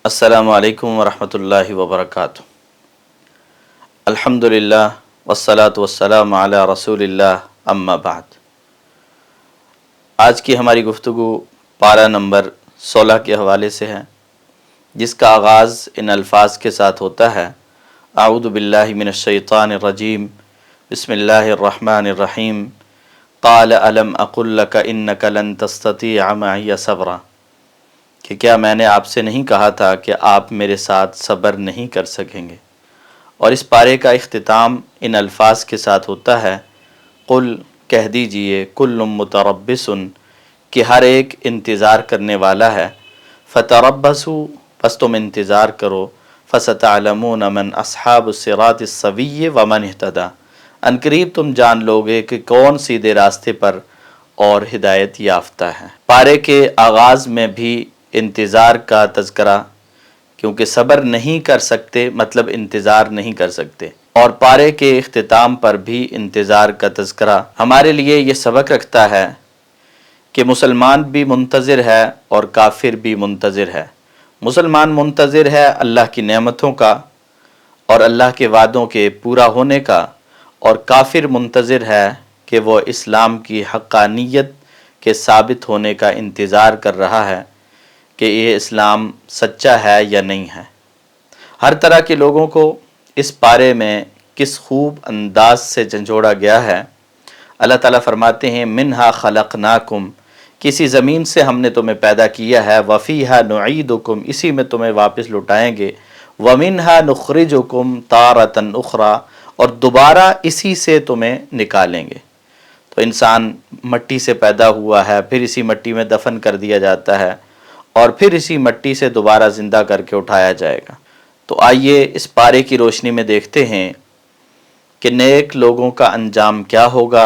السلام علیکم ورحمۃ اللہ وبرکاتہ۔ الحمدللہ والصلاة والسلام علی رسول اللہ، اما بعد۔ آج کی ہماری گفتگو پارہ نمبر 16 کے حوالے سے ہے، جس کا آغاز ان الفاظ کے ساتھ ہوتا ہے: اعوذ باللہ من الشیطان الرجیم، بسم اللہ الرحمن الرحیم، قال الم اقل لک انک لن تستطیع معی صبرا، کہ کیا میں نے آپ سے نہیں کہا تھا کہ آپ میرے ساتھ صبر نہیں کر سکیں گے۔ اور اس پارے کا اختتام ان الفاظ کے ساتھ ہوتا ہے: قل، کہہ دیجئے، کل متربص، کہ ہر ایک انتظار کرنے والا ہے، فتربصوا، پس تم انتظار کرو، فستعلمون من اصحاب الصراط السوی ومن اہتدی، عنقریب تم جان لوگے کہ کون سیدھے راستے پر اور ہدایت یافتہ ہے۔ پارے کے آغاز میں بھی انتظار کا تذکرہ، کیونکہ صبر نہیں کر سکتے مطلب انتظار نہیں کر سکتے، اور پارے کے اختتام پر بھی انتظار کا تذکرہ ہمارے لیے یہ سبق رکھتا ہے کہ مسلمان بھی منتظر ہے اور کافر بھی منتظر ہے۔ مسلمان منتظر ہے اللہ کی نعمتوں کا اور اللہ کے وعدوں کے پورا ہونے کا، اور کافر منتظر ہے کہ وہ اسلام کی حقانیت کے ثابت ہونے کا انتظار کر رہا ہے کہ یہ اسلام سچا ہے یا نہیں ہے۔ ہر طرح کے لوگوں کو اس پارے میں کس خوب انداز سے جھنجھوڑا گیا ہے۔ اللہ تعالیٰ فرماتے ہیں: منہا خلقناکم، کسی زمین سے ہم نے تمہیں پیدا کیا ہے، وفیہا نعیدکم، اسی میں تمہیں واپس لٹائیں گے، ومنہا نخرجکم تارۃ اخری، اور دوبارہ اسی سے تمہیں نکالیں گے۔ تو انسان مٹی سے پیدا ہوا ہے، پھر اسی مٹی میں دفن کر دیا جاتا ہے، اور پھر اسی مٹی سے دوبارہ زندہ کر کے اٹھایا جائے گا۔ تو آئیے اس پارے کی روشنی میں دیکھتے ہیں کہ نیک لوگوں کا انجام کیا ہوگا،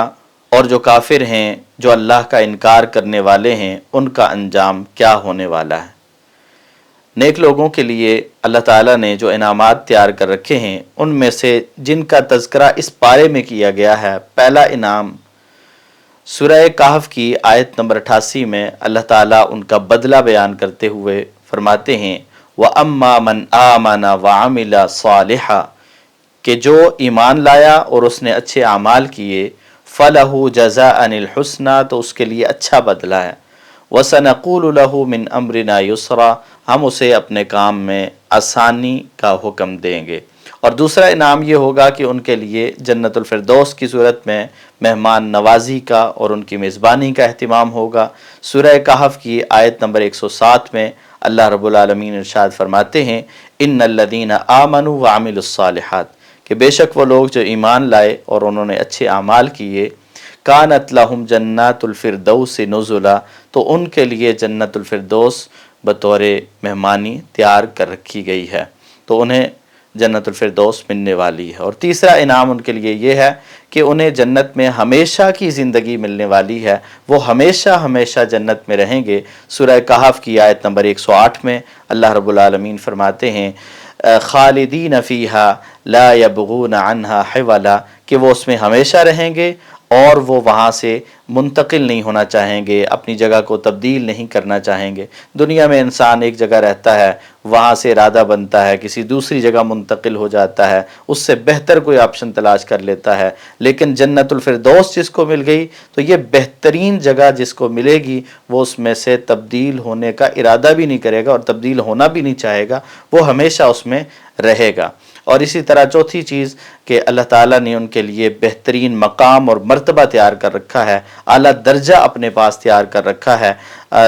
اور جو کافر ہیں، جو اللہ کا انکار کرنے والے ہیں، ان کا انجام کیا ہونے والا ہے۔ نیک لوگوں کے لیے اللہ تعالیٰ نے جو انعامات تیار کر رکھے ہیں، ان میں سے جن کا تذکرہ اس پارے میں کیا گیا ہے، پہلا انعام سورہ کہف کی آیت نمبر 88 میں اللہ تعالیٰ ان کا بدلہ بیان کرتے ہوئے فرماتے ہیں: وَأَمَّا مَنْ آمَنَ وَعَمِلَ صَالِحًا، کہ جو ایمان لایا اور اس نے اچھے اعمال کیے، فَلَهُ جَزَاءً الْحُسْنَىٰ، تو اس کے لیے اچھا بدلہ ہے، وَسَنَقُولُ لَهُ مِنْ أَمْرِنَا يُسْرًا، ہم اسے اپنے کام میں آسانی کا حکم دیں گے۔ اور دوسرا انعام یہ ہوگا کہ ان کے لیے جنت الفردوس کی صورت میں مہمان نوازی کا اور ان کی میزبانی کا اہتمام ہوگا۔ سورہ کہف کی آیت نمبر 107 میں اللہ رب العالمین ارشاد فرماتے ہیں: ان الذین آمنوا وعملوا الصالحات، کہ بے شک وہ لوگ جو ایمان لائے اور انہوں نے اچھے اعمال کیے، کانت لہم جنات الفردوس نزلا، تو ان کے لیے جنت الفردوس بطور مہمانی تیار کر رکھی گئی ہے، تو انہیں جنت الفردوس ملنے والی ہے۔ اور تیسرا انعام ان کے لیے یہ ہے کہ انہیں جنت میں ہمیشہ کی زندگی ملنے والی ہے، وہ ہمیشہ ہمیشہ جنت میں رہیں گے۔ سورہ کہف کی آیت نمبر 108 میں اللہ رب العالمین فرماتے ہیں: خالدین فیہا لا یبغون عنہا حولا، کہ وہ اس میں ہمیشہ رہیں گے اور وہ وہاں سے منتقل نہیں ہونا چاہیں گے، اپنی جگہ کو تبدیل نہیں کرنا چاہیں گے۔ دنیا میں انسان ایک جگہ رہتا ہے، وہاں سے ارادہ بنتا ہے، کسی دوسری جگہ منتقل ہو جاتا ہے، اس سے بہتر کوئی آپشن تلاش کر لیتا ہے، لیکن جنت الفردوس جس کو مل گئی تو یہ بہترین جگہ جس کو ملے گی، وہ اس میں سے تبدیل ہونے کا ارادہ بھی نہیں کرے گا اور تبدیل ہونا بھی نہیں چاہے گا، وہ ہمیشہ اس میں رہے گا۔ اور اسی طرح چوتھی چیز کہ اللہ تعالیٰ نے ان کے لیے بہترین مقام اور مرتبہ تیار کر رکھا ہے، اعلیٰ درجہ اپنے پاس تیار کر رکھا ہے۔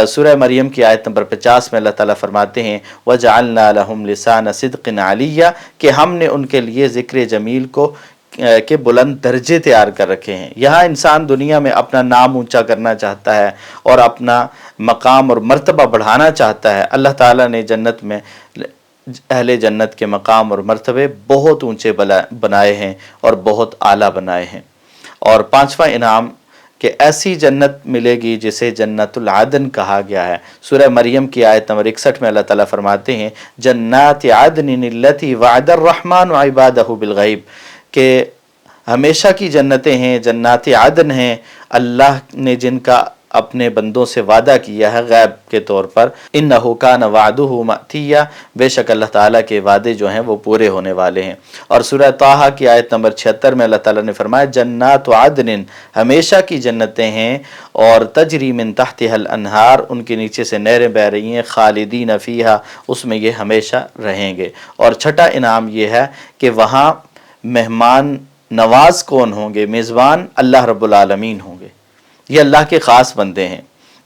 سورہ مریم کی آیت نمبر 50 میں اللہ تعالیٰ فرماتے ہیں: وَجَعَلْنَا لَهُمْ لِسَانَ صِدْقٍ عَلِيًّا، کہ ہم نے ان کے لیے ذکر جمیل کو کے بلند درجے تیار کر رکھے ہیں۔ یہاں انسان دنیا میں اپنا نام اونچا کرنا چاہتا ہے اور اپنا مقام اور مرتبہ بڑھانا چاہتا ہے، اللہ تعالیٰ نے جنت میں اہل جنت کے مقام اور مرتبے بہت اونچے بنائے ہیں اور بہت اعلیٰ بنائے ہیں۔ اور پانچواں انعام کہ ایسی جنت ملے گی جسے جنت العدن کہا گیا ہے۔ سورہ مریم کی آیت نمبر 61 میں اللہ تعالیٰ فرماتے ہیں: جنات عدن التی وعد الرحمن عبادہ بالغیب، کہ ہمیشہ کی جنتیں ہیں، جنات عدن ہیں، اللہ نے جن کا اپنے بندوں سے وعدہ کیا ہے غیب کے طور پر، انہ کان وعدہ مأتیا، بے شک اللہ تعالیٰ کے وعدے جو ہیں وہ پورے ہونے والے ہیں۔ اور سورہ طٰہٰ کی آیت نمبر 76 میں اللہ تعالیٰ نے فرمایا جنات عدن، ہمیشہ کی جنتیں ہیں، اور تجری من تحتها الانہار، ان کے نیچے سے نہریں بہ رہی ہیں، خالدین فیہا، اس میں یہ ہمیشہ رہیں گے۔ اور چھٹا انعام یہ ہے کہ وہاں مہمان نواز کون ہوں گے؟ میزبان اللہ رب العالمین ہوں گے، یہ اللہ کے خاص بندے ہیں۔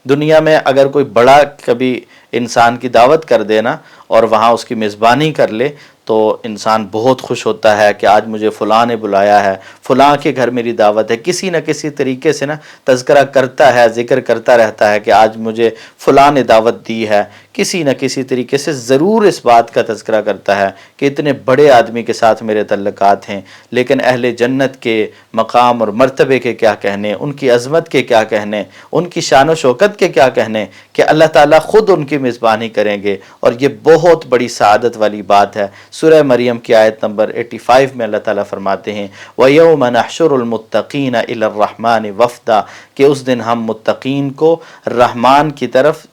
دنیا میں اگر کوئی بڑا کبھی انسان کی دعوت کر دینا اور وہاں اس کی میزبانی کر لے تو انسان بہت خوش ہوتا ہے کہ آج مجھے فلاں نے بلایا ہے، فلاں کے گھر میری دعوت ہے، کسی نہ کسی طریقے سے نا تذکرہ کرتا ہے، ذکر کرتا رہتا ہے کہ آج مجھے فلاں نے دعوت دی ہے، کسی نہ کسی طریقے سے ضرور اس بات کا تذکرہ کرتا ہے کہ اتنے بڑے آدمی کے ساتھ میرے تعلقات ہیں۔ لیکن اہل جنت کے مقام اور مرتبے کے کیا کہنے، ان کی عظمت کے کیا کہنے، ان کی شان و شوکت کے کیا کہنے کہ اللہ تعالیٰ خود ان کی میزبانی کریں گے، اور یہ بہت بڑی سعادت والی بات ہے۔ سورہ مریم کی آیت نمبر 85 میں اللہ تعالیٰ فرماتے ہیں وَيَوْمَ نَحْشُرُ الْمُتَّقِينَ إِلَى الرَّحْمَنِ وَفْدًا، کہ اس دن ہم متقین کو رحمان کی طرف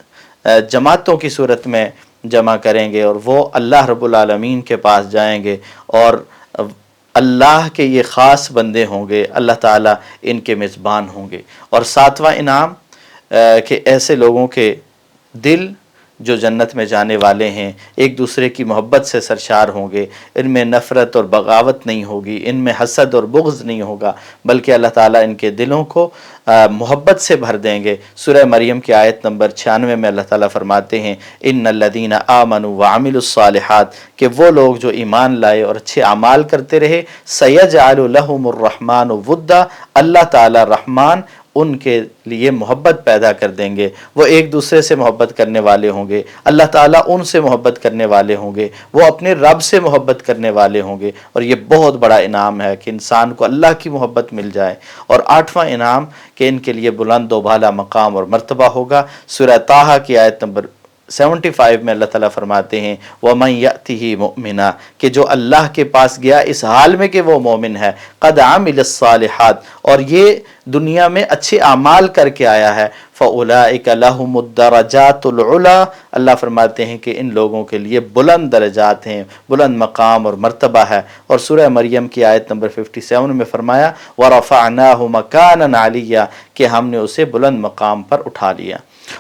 جماعتوں کی صورت میں جمع کریں گے، اور وہ اللہ رب العالمین کے پاس جائیں گے، اور اللہ کے یہ خاص بندے ہوں گے، اللہ تعالیٰ ان کے میزبان ہوں گے۔ اور ساتواں انعام کہ ایسے لوگوں کے دل جو جنت میں جانے والے ہیں ایک دوسرے کی محبت سے سرشار ہوں گے، ان میں نفرت اور بغاوت نہیں ہوگی، ان میں حسد اور بغض نہیں ہوگا، بلکہ اللہ تعالیٰ ان کے دلوں کو محبت سے بھر دیں گے۔ سورہ مریم کی آیت نمبر 96 میں اللہ تعالیٰ فرماتے ہیں ان الذین آمنوا وعملوا الصالحات، کہ وہ لوگ جو ایمان لائے اور اچھے اعمال کرتے رہے، سیجعل لہم الرحمن ودا، اللہ تعالیٰ رحمان ان کے لیے محبت پیدا کر دیں گے، وہ ایک دوسرے سے محبت کرنے والے ہوں گے، اللہ تعالیٰ ان سے محبت کرنے والے ہوں گے، وہ اپنے رب سے محبت کرنے والے ہوں گے، اور یہ بہت بڑا انعام ہے کہ انسان کو اللہ کی محبت مل جائے۔ اور آٹھواں انعام کہ ان کے لیے بلند و بالا مقام اور مرتبہ ہوگا۔ سورہ طٰہٰ کی آیت نمبر 75 میں اللہ تعالیٰ فرماتے ہیں وَمَنْ يَأْتِهِ مُؤْمِنًا، کہ جو اللہ کے پاس گیا اس حال میں کہ وہ مومن ہے، قَدْ عَمِلَ الصَّالِحَاتِ، اور یہ دنیا میں اچھے اعمال کر کے آیا ہے، فَأُولَئِكَ لَهُمُ الدَّرَجَاتُ الْعُلَىٰ، اللہ فرماتے ہیں کہ ان لوگوں کے لیے بلند درجات ہیں، بلند مقام اور مرتبہ ہے۔ اور سورہ مریم کی آیت نمبر 57 میں فرمایا وَرَفَعْنَاهُ مَكَانًا عَلِيًّا، کہ ہم نے اسے بلند مقام پر اٹھا لیا۔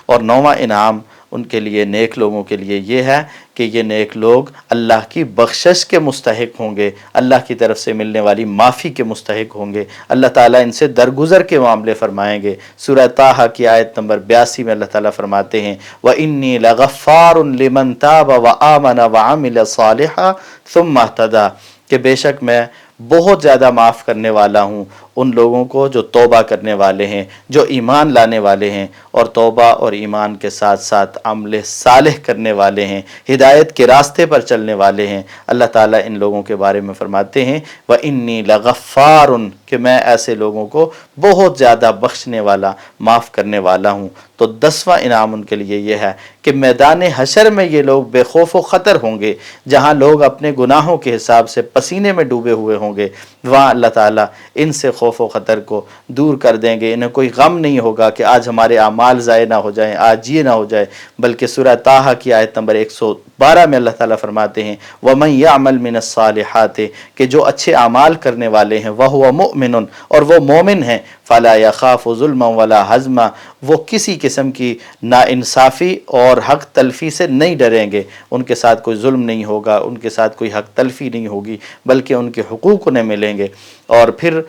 اور نوواں انعام ان کے لیے، نیک لوگوں کے لیے یہ ہے کہ یہ نیک لوگ اللہ کی بخشش کے مستحق ہوں گے، اللہ کی طرف سے ملنے والی معافی کے مستحق ہوں گے، اللہ تعالیٰ ان سے درگزر کے معاملے فرمائیں گے۔ سورہ طٰہٰ کی آیت نمبر 82 میں اللہ تعالیٰ فرماتے ہیں وَإِنِّي لَغَفَّارٌ لِمَن تَابَ وَآمَنَ وَعَمِلَ صَالِحًا ثُمَّ اهْتَدَىٰ، کہ بے شک میں بہت زیادہ معاف کرنے والا ہوں ان لوگوں کو جو توبہ کرنے والے ہیں، جو ایمان لانے والے ہیں، اور توبہ اور ایمان کے ساتھ ساتھ عمل صالح کرنے والے ہیں، ہدایت کے راستے پر چلنے والے ہیں۔ اللہ تعالیٰ ان لوگوں کے بارے میں فرماتے ہیں وَإِنِّي لَغَفَّارٌ، کہ میں ایسے لوگوں کو بہت زیادہ بخشنے والا، معاف کرنے والا ہوں۔ تو 10واں انعام ان کے لیے یہ ہے کہ میدان حشر میں یہ لوگ بے خوف و خطر ہوں گے، جہاں لوگ اپنے گناہوں کے حساب سے پسینے میں ڈوبے ہوئے ہوں گے، وہاں اللہ تعالیٰ ان سے خوف و خطر کو دور کر دیں گے، انہیں کوئی غم نہیں ہوگا کہ آج ہمارے اعمال ضائع نہ ہو جائیں، آج یہ نہ ہو جائے، بلکہ سورہ طٰہٰ کی آیت نمبر 112 میں اللہ تعالیٰ فرماتے ہیں وَمَنْ يَعْمَلْ مِنَ الصَّالِحَاتِ، کہ جو اچھے اعمال کرنے والے ہیں، وَهُوَ مُؤْمِنٌ، اور وہ مومن ہیں، فَلَا يَخَافُ ظُلْمًا وَلَا حَزْمًا، وہ کسی قسم کی ناانصافی اور حق تلفی سے نہیں ڈریں گے، ان کے ساتھ کوئی ظلم نہیں ہوگا، ان کے ساتھ کوئی حق تلفی نہیں ہوگی، بلکہ ان کے حقوق انہیں ملیں گے۔ اور پھر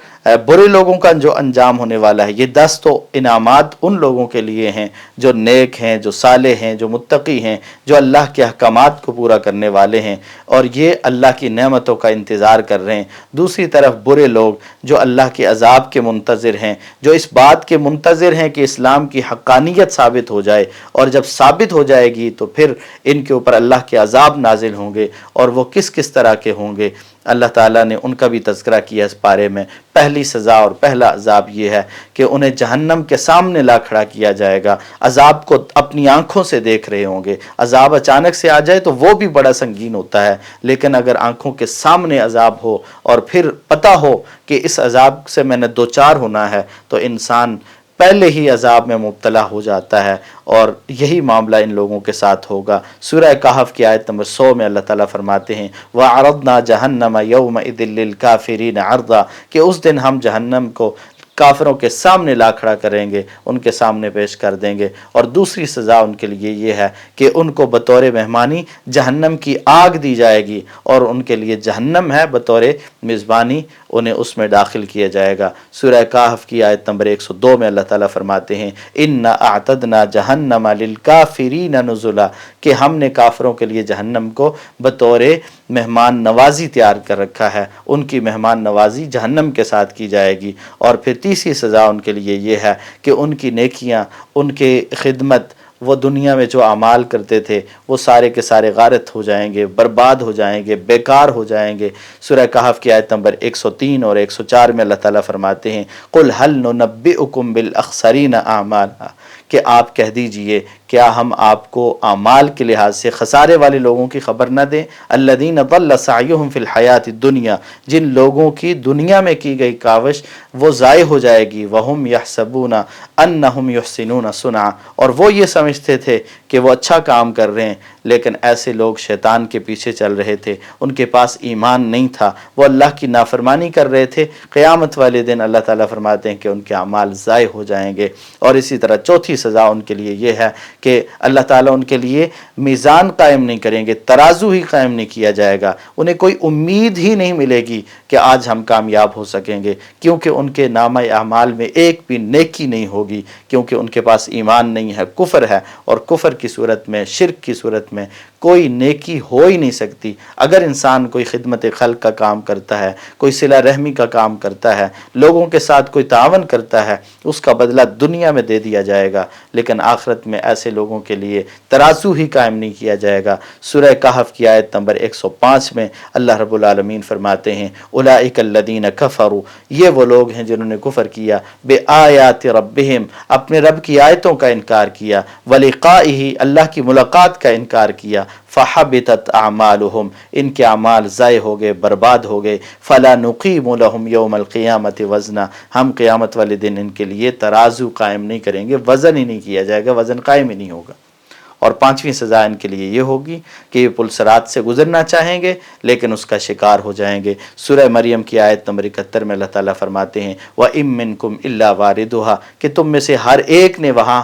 برے لوگوں کا جو انجام ہونے والا ہے، یہ 10 تو انعامات ان لوگوں کے لیے ہیں جو نیک ہیں، جو صالح ہیں، جو متقی ہیں، جو اللہ کے احکامات کو پورا کرنے والے ہیں، اور یہ اللہ کی نعمتوں کا انتظار کر رہے ہیں۔ دوسری طرف برے لوگ جو اللہ کے عذاب کے منتظر ہیں، جو اس بات کے منتظر ہیں کہ اسلام کی حقانیت ثابت ہو جائے، اور جب ثابت ہو جائے گی تو پھر ان کے اوپر اللہ کے عذاب نازل ہوں گے، اور وہ کس کس طرح کے ہوں گے اللہ تعالیٰ نے ان کا بھی تذکرہ کیا اس بارے میں۔ پہلی سزا اور پہلا عذاب یہ ہے کہ انہیں جہنم کے سامنے لا کھڑا کیا جائے گا، عذاب کو اپنی آنکھوں سے دیکھ رہے ہوں گے۔ عذاب اچانک سے آ جائے تو وہ بھی بڑا سنگین ہوتا ہے، لیکن اگر آنکھوں کے سامنے عذاب ہو اور پھر پتہ ہو کہ اس عذاب سے میں نے دوچار ہونا ہے، تو انسان پہلے ہی عذاب میں مبتلا ہو جاتا ہے، اور یہی معاملہ ان لوگوں کے ساتھ ہوگا۔ سورہ کہف کی آیت نمبر 100 میں اللہ تعالیٰ فرماتے ہیں وَعَرَضْنَا جَهَنَّمَ يَوْمَئِذٍ لِّلْكَافِرِينَ عَرْضًا، کہ اس دن ہم جہنم کو کافروں کے سامنے لا کھڑا کریں گے، ان کے سامنے پیش کر دیں گے۔ اور دوسری سزا ان کے لیے یہ ہے کہ ان کو بطور مہمانی جہنم کی آگ دی جائے گی، اور ان کے لیے جہنم ہے بطور میزبانی، انہیں اس میں داخل کیا جائے گا۔ سورہ کہف کی آیت نمبر 102 میں اللہ تعالیٰ فرماتے ہیں اِنَّا اَعْتَدْنَا جَهَنَّمَ لِلْكَافِرِينَ نُزُلًا، کہ ہم نے کافروں کے لیے جہنم کو بطور مہمان نوازی تیار کر رکھا ہے، ان کی مہمان نوازی جہنم کے ساتھ کی جائے گی۔ اور پھر تیسری سزا ان کے لیے یہ ہے کہ ان کی نیکیاں، ان کے خدمت، وہ دنیا میں جو اعمال کرتے تھے وہ سارے کے سارے غارت ہو جائیں گے، برباد ہو جائیں گے، بیکار ہو جائیں گے۔ سورہ کہف کی آیت نمبر 103 اور 104 میں اللہ تعالیٰ فرماتے ہیں قُلْ هَلْ نُنَبِّئُكُمْ بِالْأَخْسَرِينَ أَعْمَالًا، کہ آپ کہہ دیجئے کیا ہم آپ کو اعمال کے لحاظ سے خسارے والے لوگوں کی خبر نہ دیں؟ الذین ضل سعیہم فی الحیات الدنیا، جن لوگوں کی دنیا میں کی گئی کاوش وہ ضائع ہو جائے گی، وہم یحسبون انہم یحسنون صنعا، اور وہ یہ سمجھتے تھے کہ وہ اچھا کام کر رہے ہیں، لیکن ایسے لوگ شیطان کے پیچھے چل رہے تھے، ان کے پاس ایمان نہیں تھا، وہ اللہ کی نافرمانی کر رہے تھے۔ قیامت والے دن اللہ تعالیٰ فرماتے ہیں کہ ان کے اعمال ضائع ہو جائیں گے۔ اور اسی طرح چوتھی سزا ان کے لیے یہ ہے کہ اللہ تعالیٰ ان کے لیے میزان قائم نہیں کریں گے، ترازو ہی قائم نہیں کیا جائے گا، انہیں کوئی امید ہی نہیں ملے گی کہ آج ہم کامیاب ہو سکیں گے، کیونکہ ان کے نامہ اعمال میں ایک بھی نیکی نہیں ہوگی، کیونکہ ان کے پاس ایمان نہیں ہے، کفر ہے، اور کفر کی صورت میں، شرک کی صورت میں کوئی نیکی ہو ہی نہیں سکتی۔ اگر انسان کوئی خدمت خلق کا کام کرتا ہے، کوئی صلہ رحمی کا کام کرتا ہے، لوگوں کے ساتھ کوئی تعاون کرتا ہے، اس کا بدلہ دنیا میں دے دیا جائے گا، لیکن آخرت میں ایسے لوگوں کے لیے ترازو ہی قائم نہیں کیا جائے گا۔ سورہ کہف کی آیت نمبر 105 میں اللہ رب العالمین فرماتے ہیں اولئک الذین کفروا، یہ وہ لوگ ہیں جنہوں نے کفر کیا، بے آیات ربہم، اپنے رب کی آیتوں کا انکار کیا، ولقائہ، اللہ کی ملاقات کا انکار کیا، فحبطت اعمالہم، ان کے اعمال ضائع ہو گئے، برباد ہو گئے، فلا نقیم لہم یوم القیامت وزنا، ہم قیامت والے دن ان کے لیے ترازو قائم نہیں کریں گے، وزن ہی نہیں کیا جائے گا، وزن قائم ہی نہیں ہوگا۔ اور پانچویں سزا ان کے لیے یہ ہوگی کہ یہ پل صراط سے گزرنا چاہیں گے لیکن اس کا شکار ہو جائیں گے۔ سورہ مریم کی آیت نمبر 71 میں اللہ تعالیٰ فرماتے ہیں وَإِن مِّنكُمْ إِلَّا وَارِدُهَا، کہ تم میں سے ہر ایک نے وہاں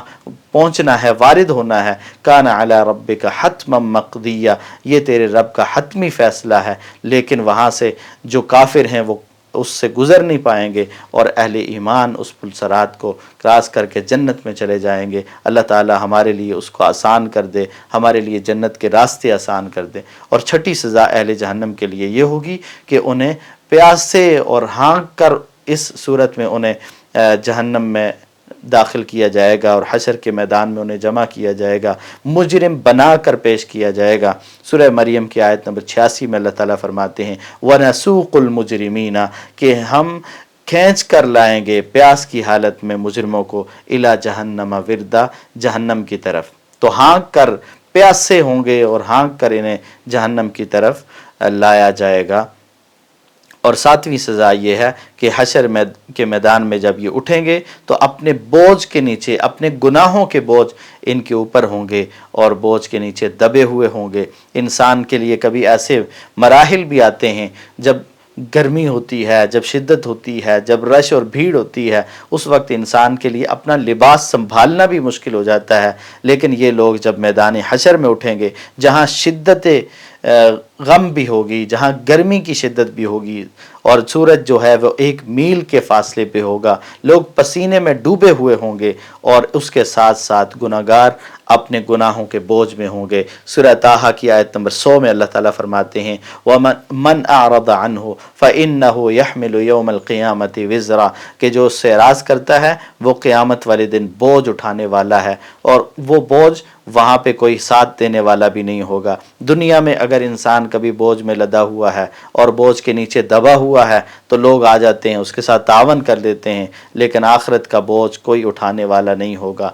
پہنچنا ہے، وارد ہونا ہے، کان علی ربک حتما مقضیہ، یہ تیرے رب کا حتمی فیصلہ ہے، لیکن وہاں سے جو کافر ہیں وہ اس سے گزر نہیں پائیں گے، اور اہل ایمان اس پل صراط کو کراس کر کے جنت میں چلے جائیں گے۔ اللہ تعالی ہمارے لیے اس کو آسان کر دے، ہمارے لیے جنت کے راستے آسان کر دے۔ اور چھٹی سزا اہل جہنم کے لیے یہ ہوگی کہ انہیں پیاسے اور ہانک کر اس صورت میں انہیں جہنم میں داخل کیا جائے گا، اور حشر کے میدان میں انہیں جمع کیا جائے گا، مجرم بنا کر پیش کیا جائے گا۔ سورہ مریم کی آیت نمبر 86 میں اللہ تعالیٰ فرماتے ہیں وَنَسُوقُ الْمُجْرِمِينَ، کہ ہم کھینچ کر لائیں گے پیاس کی حالت میں مجرموں کو اِلَى جَهَنَّمَ وِرْدًا، جہنم کی طرف، تو ہانک کر پیاسے ہوں گے اور ہانک کر انہیں جہنم کی طرف لایا جائے گا۔ اور ساتویں سزا یہ ہے کہ حشر کے میدان میں جب یہ اٹھیں گے تو اپنے بوجھ کے نیچے، اپنے گناہوں کے بوجھ ان کے اوپر ہوں گے اور بوجھ کے نیچے دبے ہوئے ہوں گے۔ انسان کے لیے کبھی ایسے مراحل بھی آتے ہیں جب گرمی ہوتی ہے، جب شدت ہوتی ہے، جب رش اور بھیڑ ہوتی ہے، اس وقت انسان کے لیے اپنا لباس سنبھالنا بھی مشکل ہو جاتا ہے، لیکن یہ لوگ جب میدان حشر میں اٹھیں گے جہاں شدت غم بھی ہوگی، جہاں گرمی کی شدت بھی ہوگی، اور سورج جو ہے وہ 1 میل کے فاصلے پہ ہوگا، لوگ پسینے میں ڈوبے ہوئے ہوں گے، اور اس کے ساتھ ساتھ گناہگار اپنے گناہوں کے بوجھ میں ہوں گے۔ سورہ طٰہٰ کی آیت نمبر 100 میں اللہ تعالیٰ فرماتے ہیں وَمَنْ أَعْرَضَ عَنْهُ فَإِنَّهُ يَحْمِلُ يَوْمَ الْقِيَامَةِ وِزْرًا، کہ جو اس سے اعراض کرتا ہے وہ قیامت والے دن بوجھ اٹھانے والا ہے، اور وہ بوجھ وہاں پہ کوئی ساتھ دینے والا بھی نہیں ہوگا۔ دنیا میں اگر انسان کبھی بوجھ میں لدا ہوا ہے اور بوجھ کے نیچے دبا ہوا ہے تو لوگ آ جاتے ہیں، اس کے ساتھ تعاون کر لیتے ہیں، لیکن آخرت کا بوجھ کوئی اٹھانے والا نہیں ہوگا۔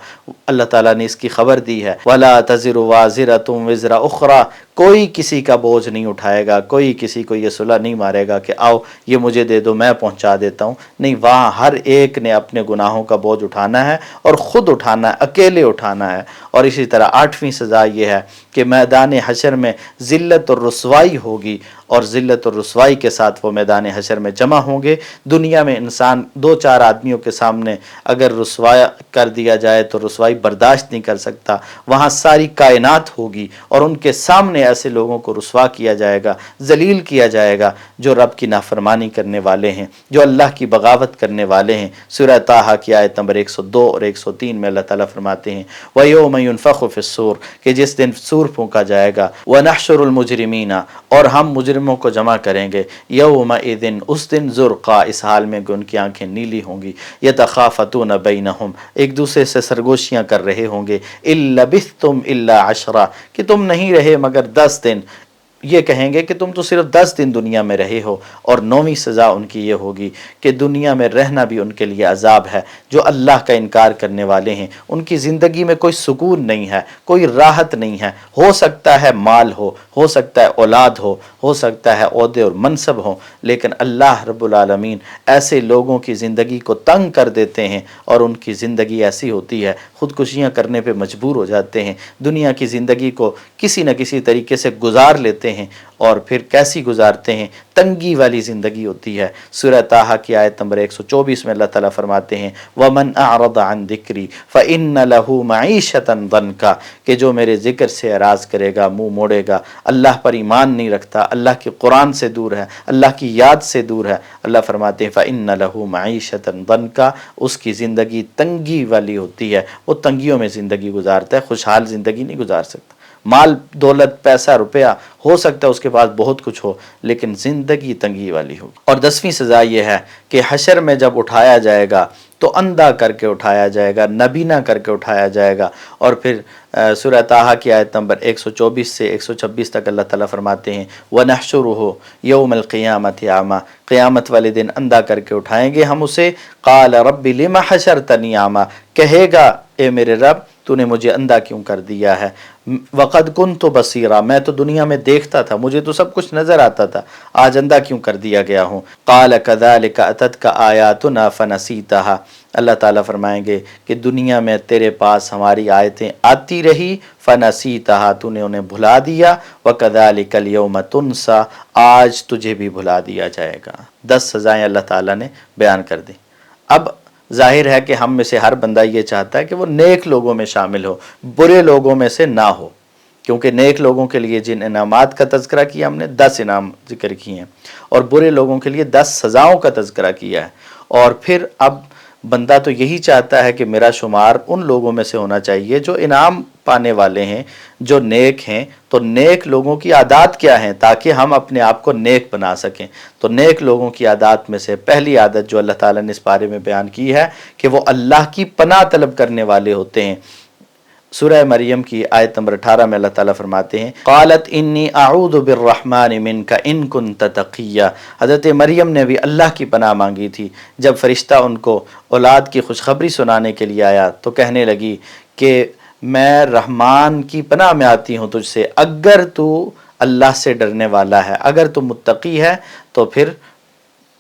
اللہ تعالیٰ نے اس کی خبر دی ہے وَلَا تَزِرُ وَازِرَةٌ وِزْرَ أُخْرَىٰ، کوئی کسی کا بوجھ نہیں اٹھائے گا، کوئی کسی کو یہ صلہ نہیں مارے گا کہ آؤ یہ مجھے دے دو میں پہنچا دیتا ہوں، نہیں، وہاں ہر ایک نے اپنے گناہوں کا بوجھ اٹھانا ہے اور خود اٹھانا ہے، اکیلے اٹھانا ہے۔ اور اسی طرح 8ویں سزا یہ ہے کہ میدان حشر میں ذلت اور رسوائی ہوگی، اور ذلت اور رسوائی کے ساتھ وہ میدان حشر میں جمع ہوں گے۔ دنیا میں انسان 2-4 آدمیوں کے سامنے اگر رسوائی کر دیا جائے تو رسوائی برداشت نہیں کر سکتا، وہاں ساری کائنات ہوگی اور ان کے سامنے ایسے لوگوں کو رسوا کیا جائے گا، ذلیل کیا جائے گا جو رب کی نافرمانی کرنے والے ہیں، جو اللہ کی بغاوت کرنے والے ہیں۔ سورہ طٰہٰ کی آیت نمبر 102 اور 103 میں اللہ تعالیٰ فرماتے ہیں وَيَوْمَ يُنفَخُ فِي الصُّورِ، کہ جس دن سور پھونکا جائے گا، وَنَحْشُرُ الْمُجْرِمِينَ، اور ہم مجرموں کو جمع کریں گے، یومئذ، اس دن، زرقا، اس حال میں کہ ان کی آنکھیں نیلی ہوں گی، یتخافتون بینہم، ایک دوسرے سے سرگوشیاں کر رہے ہوں گے، ان لبثتم الا عشرا، کہ تم نہیں رہے مگر 10 دن، یہ کہیں گے کہ تم تو صرف 10 دن دنیا میں رہے ہو۔ اور 9ویں سزا ان کی یہ ہوگی کہ دنیا میں رہنا بھی ان کے لیے عذاب ہے، جو اللہ کا انکار کرنے والے ہیں ان کی زندگی میں کوئی سکون نہیں ہے، کوئی راحت نہیں ہے، ہو سکتا ہے مال ہو سکتا ہے اولاد ہو سکتا ہے عہدے اور منصب ہوں، لیکن اللہ رب العالمین ایسے لوگوں کی زندگی کو تنگ کر دیتے ہیں اور ان کی زندگی ایسی ہوتی ہے خودکشیاں کرنے پہ مجبور ہو جاتے ہیں، دنیا کی زندگی کو کسی نہ کسی طریقے سے گزار لیتے ہیں، اور پھر کیسی گزارتے ہیں؟ تنگی والی زندگی ہوتی ہے۔ سورہ طٰہٰ کی آیت نمبر 124 میں اللہ تعالیٰ فرماتے ہیں وَمَنْ أَعْرَضَ عَنْ ذِكْرِي فَإِنَّ لَهُ مَعِيشَةً ضَنْكًا، کہ جو میرے ذکر سے اعراض کرے گا، منہ موڑے گا، اللہ پر ایمان نہیں رکھتا، اللہ کے قرآن سے دور ہے، اللہ کی یاد سے دور ہے، اللہ فرماتے ہیں فَإِنَّ لَهُ مَعِيشَةً ضَنْكًا، اس کی زندگی تنگی والی ہوتی ہے، وہ تنگیوں میں زندگی گزارتا ہے، خوشحال زندگی نہیں گزار سکتا۔ مال دولت پیسہ روپیہ ہو سکتا ہے اس کے پاس بہت کچھ ہو، لیکن زندگی تنگی والی ہوگی۔ اور 10ویں سزا یہ ہے کہ حشر میں جب اٹھایا جائے گا تو اندھا کر کے اٹھایا جائے گا، نبینا کر کے اٹھایا جائے گا۔ اور پھر سورہ طٰہٰ کی آیت نمبر 124 سے 126 تک اللہ تعالیٰ فرماتے ہیں وَنَحْشُرُهُ يَوْمَ الْقِيَامَةِ أَعْمَىٰ، قیامت والے دن اندھا کر کے اٹھائیں گے ہم اسے، قَالَ رَبِّ لِمَ حَشَرْتَنِي أَعْمَىٰ، کہے گا اے میرے رب تو نے مجھے اندھا کیوں کر دیا ہے، وَقَدْ كُنْتُ بَصِيرًا، میں تو دنیا میں دیکھتا تھا، مجھے تو سب کچھ نظر آتا تھا، آج اندھا کیوں کر دیا گیا ہوں۔ قَالَ كَذَلِكَ أَتَتْكَ آيَاتُنَا فَنَسِيتَهَا، اللہ تعالیٰ فرمائیں گے کہ دنیا میں تیرے پاس ہماری آیتیں آتی رہی، فَنَسِيتَهَا، تو نے انہیں بھلا دیا، وَكَذَلِكَ الْيَوْمَ تُنْسَىٰ، آج تجھے بھی بھلا دیا جائے گا۔ 10 سزائیں اللہ تعالیٰ نے بیان کر دی۔ اب ظاہر ہے کہ ہم میں سے ہر بندہ یہ چاہتا ہے کہ وہ نیک لوگوں میں شامل ہو، برے لوگوں میں سے نہ ہو، کیونکہ نیک لوگوں کے لیے جن انعامات کا تذکرہ کیا ہم نے 10 انعام ذکر کیے ہیں، اور برے لوگوں کے لیے 10 سزاؤں کا تذکرہ کیا ہے۔ اور پھر اب بندہ تو یہی چاہتا ہے کہ میرا شمار ان لوگوں میں سے ہونا چاہیے جو انعام پانے والے ہیں، جو نیک ہیں۔ تو نیک لوگوں کی عادات کیا ہیں تاکہ ہم اپنے آپ کو نیک بنا سکیں؟ تو نیک لوگوں کی عادات میں سے پہلی عادت جو اللہ تعالیٰ نے اس بارے میں بیان کی ہے کہ وہ اللہ کی پناہ طلب کرنے والے ہوتے ہیں۔ سورہ مریم کی آیت نمبر 18 میں اللہ تعالیٰ فرماتے ہیں قالت انی اعوذ بالرحمن منک ان کنت تقیا، حضرت مریم نے بھی اللہ کی پناہ مانگی تھی۔ جب فرشتہ ان کو اولاد کی خوشخبری سنانے کے لیے آیا تو کہنے لگی کہ میں رحمان کی پناہ میں آتی ہوں تجھ سے، اگر تو اللہ سے ڈرنے والا ہے، اگر تو متقی ہے تو پھر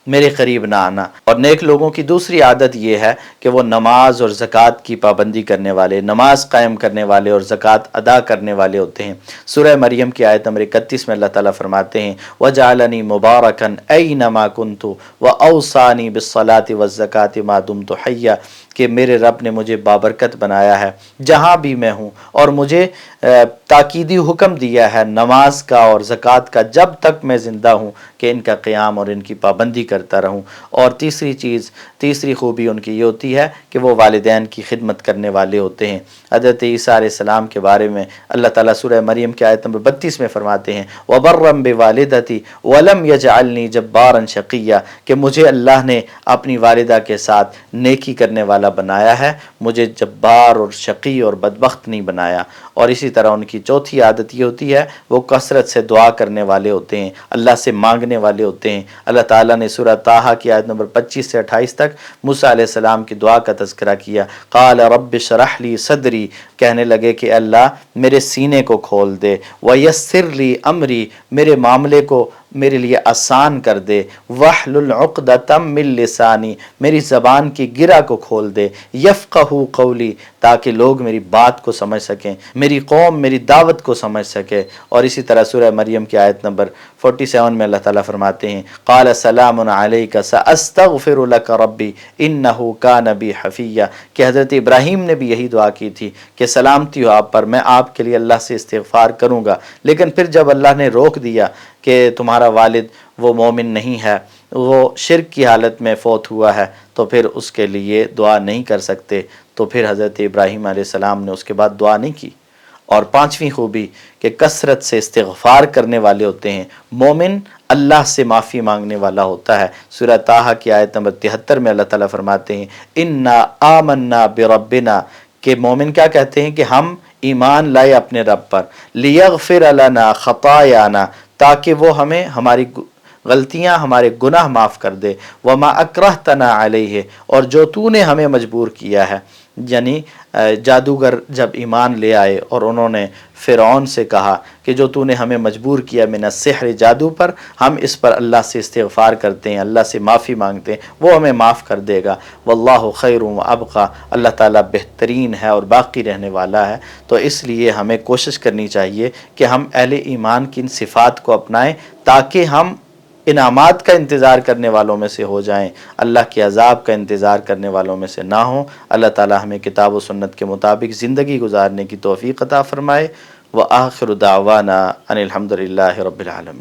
میرے قریب نہ آنا۔ اور نیک لوگوں کی دوسری عادت یہ ہے کہ وہ نماز اور زکوٰۃ کی پابندی کرنے والے، نماز قائم کرنے والے اور زکوٰۃ ادا کرنے والے ہوتے ہیں۔ سورہ مریم کی آیت نمبر 31 میں اللہ تعالیٰ فرماتے ہیں وَجَعَلَنِي مُبَارَكًا أَيْنَمَا كُنْتُ وَأَوْصَانِي بِالصَّلَاةِ وَالزَّكَاةِ مَا دُمْتُ حَيًّا، کہ میرے رب نے مجھے بابرکت بنایا ہے جہاں بھی میں ہوں، اور مجھے تاکیدی حکم دیا ہے نماز کا اور زکوٰۃ کا جب تک میں زندہ ہوں کہ ان کا قیام اور ان کی پابندی کرتا رہوں۔ اور تیسری خوبی ان کی یہ ہوتی ہے کہ وہ والدین کی خدمت کرنے والے ہوتے ہیں۔ حضرت عیسیٰ علیہ السلام کے بارے میں اللہ تعالیٰ سورہ مریم کی آیت نمبر 32 میں فرماتے ہیں وَبَرًّا بِوَالِدَتِي وَلَمْ يَجْعَلْنِي جَبَّارًا شَقِيًّا، کہ مجھے اللہ نے اپنی والدہ کے ساتھ نیکی کرنے والا بنایا ہے، مجھے جبار اور شقی اور بدبخت نہیں بنایا۔ اور اسی طرح ان کی چوتھی عادت یہ ہوتی ہے وہ کثرت سے دعا کرنے والے ہوتے ہیں، اللہ سے مانگنے والے ہوتے ہیں۔ اللہ تعالیٰ نے سورہ طٰہٰ کی آیت نمبر 25 سے 28 تک موسیٰ علیہ السلام کی دعا کا تذکرہ کیا قال رب اشرح لی صدری صدری، کہنے لگے کہ اللہ میرے سینے کو کھول دے، ویسر لی امری، میرے معاملے کو میرے لیے آسان کر دے، واحلل عقدۃ من لسانی، میری زبان کی گرہ کو کھول دے، یفقہوا قولی، تاکہ لوگ میری بات کو سمجھ سکیں، میری قوم میری دعوت کو سمجھ سکے۔ اور اسی طرح سورہ مریم کی آیت نمبر 47 میں اللہ تعالیٰ فرماتے ہیں قال سلام علیک ساستغفر لک ربی انہ کان بی حفیہ، کہ حضرت ابراہیم نے بھی یہی دعا کی تھی کہ سلامتی ہو آپ پر، میں آپ کے لیے اللہ سے استغفار کروں گا۔ لیکن پھر جب اللہ نے روک دیا کہ تمہارا والد وہ مومن نہیں ہے، وہ شرک کی حالت میں فوت ہوا ہے، تو پھر اس کے لیے دعا نہیں کر سکتے، تو پھر حضرت ابراہیم علیہ السلام نے اس کے بعد دعا نہیں کی۔ اور پانچویں خوبی کہ کثرت سے استغفار کرنے والے ہوتے ہیں، مومن اللہ سے معافی مانگنے والا ہوتا ہے۔ سورہ طٰہٰ کی آیت نمبر 73 میں اللہ تعالیٰ فرماتے ہیں انا آمنا بربنا، کہ مومن کیا کہتے ہیں کہ ہم ایمان لائے اپنے رب پر، لیغفر لنا خطایانا، تاکہ وہ ہمیں ہماری غلطیاں ہمارے گناہ معاف کر دے، وما اکرہتنا علیہ، اور جو تو نے ہمیں مجبور کیا ہے۔ یعنی جادوگر جب ایمان لے آئے اور انہوں نے فرعون سے کہا کہ جو تو نے ہمیں مجبور کیا من السحر، جادو پر، ہم اس پر اللہ سے استغفار کرتے ہیں، اللہ سے معافی مانگتے ہیں، وہ ہمیں معاف کر دے گا۔ واللہ خیر و ابقیٰ، اللہ تعالیٰ بہترین ہے اور باقی رہنے والا ہے۔ تو اس لیے ہمیں کوشش کرنی چاہیے کہ ہم اہل ایمان کی ان صفات کو اپنائیں، تاکہ ہم انعامات کا انتظار کرنے والوں میں سے ہو جائیں، اللہ کے عذاب کا انتظار کرنے والوں میں سے نہ ہوں۔ اللہ تعالی ہمیں کتاب و سنت کے مطابق زندگی گزارنے کی توفیق عطا فرمائے۔ وآخر دعوانا ان الحمد للہ رب العالمین۔